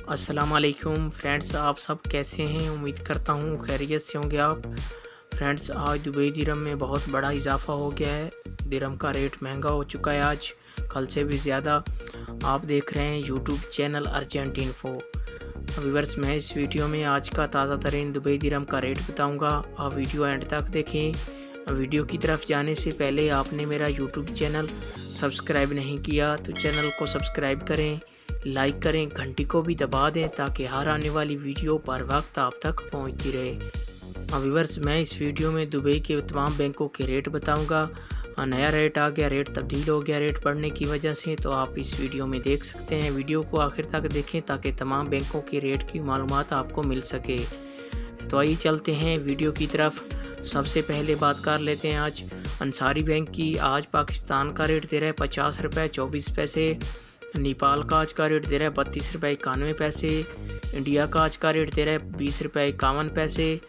अस्सलाम वालेकुम फ्रेंड्स, आप सब कैसे हैं? उम्मीद करता हूँ खैरियत से होंगे आप। फ्रेंड्स, आज दुबई दिरहम में बहुत बड़ा इजाफ़ा हो गया है। दिरहम का रेट महंगा हो चुका है आज कल से भी ज़्यादा। आप देख रहे हैं YouTube channel urgent info. Viewers, मैं इस वीडियो में आज का ताज़ा तरीन दुबई दिरहम का रेट बताऊँगा। आप वीडियो एंड तक देखें। वीडियो की तरफ जाने से पहले आपने मेरा यूट्यूब चैनल सब्सक्राइब नहीं किया तो चैनल को सब्सक्राइब करें, लाइक करें, घंटी को भी दबा दें ताकि हर आने वाली वीडियो पर वक्त आप तक पहुंचती रहे। व्यूअर्स, मैं इस वीडियो में दुबई के तमाम बैंकों के रेट बताऊंगा। नया रेट आ गया, रेट तब्दील हो गया रेट बढ़ने की वजह से, तो आप इस वीडियो में देख सकते हैं। वीडियो को आखिर तक देखें ताकि तमाम बैंकों के रेट की मालूमात आपको मिल सके। तो आइए चलते हैं वीडियो की तरफ। सबसे पहले बात कर लेते हैं आज अंसारी बैंक की। आज पाकिस्तान का रेट दे रहा है 50 रुपये 24 पैसे। नेपाल का आज का रेट दे रहा है 32 रुपये 91 पैसे। इंडिया का आज का रेट दे रहा है 20 रुपये 51 पैसे।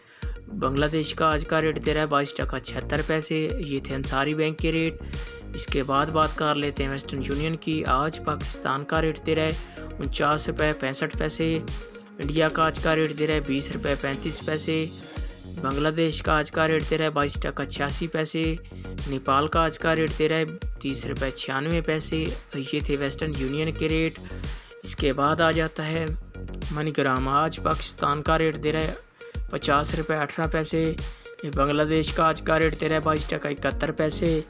बांग्लादेश का आज का रेट दे रहा है 22 टका 76 पैसे। ये थे अंसारी बैंक के रेट। इसके बाद बात कर लेते हैं वेस्टर्न यूनियन की। आज पाकिस्तान का रेट दे रहा है 49 रुपये 65 पैसे। इंडिया का आज का रेट दे रहा है 20 रुपये 35 पैसे। बांग्लादेश का आज का रेट दे रहा है 22 टका 86 पैसे। नेपाल का आज का रेट दे रहा है 30 रुपये 96 पैसे। ये थे वेस्टर्न यूनियन के रेट। इसके बाद आ जाता है मनीग्राम। आज पाकिस्तान का रेट दे रहा है 50 रुपये 18 पैसे। बांग्लादेश का आज का रेट दे रहा है 22 टका 71 पैसे।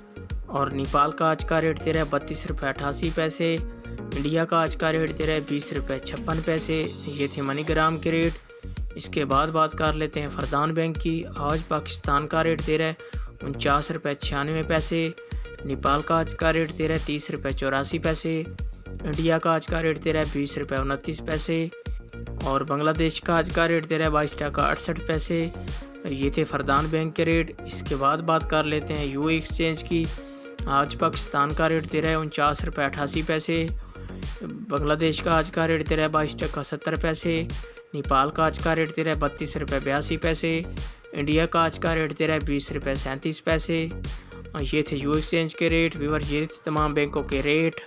और नेपाल का आज का रेट दे रहा है 32 रुपये 88 पैसे। इंडिया का आज का रेट दे रहा है 20 रुपये 56 पैसे। ये थे मनीग्राम के रेट। इसके बाद बात कर लेते हैं फरदान बैंक की। आज पाकिस्तान का रेट दे रहा है 49 रुपये 96 पैसे। नेपाल का आज का रेट दे रहा है 30 रुपये 84 पैसे। इंडिया का आज का रेट दे रहा है 20 रुपये 29 पैसे। और बांग्लादेश का आज का रेट दे रहा है 22 टका 68 पैसे। ये थे फरदान बैंक के रेट। इसके बाद बात कर लेते हैं यूए एक्सचेंज की। आज पाकिस्तान का रेट दे रहा है 49 रुपये 88 पैसे। बांग्लादेश का आज का रेट दे रहा है 22 टका 70 पैसे। नेपाल का आज का रेट दे रहा है 32 रुपये 82 पैसे। इंडिया का आज का रेट दे रहा है 20 रुपये 37 पैसे। ये थे यूए एक्सचेंज के रेट। व्यूअर, ये थे तमाम बैंकों के रेट।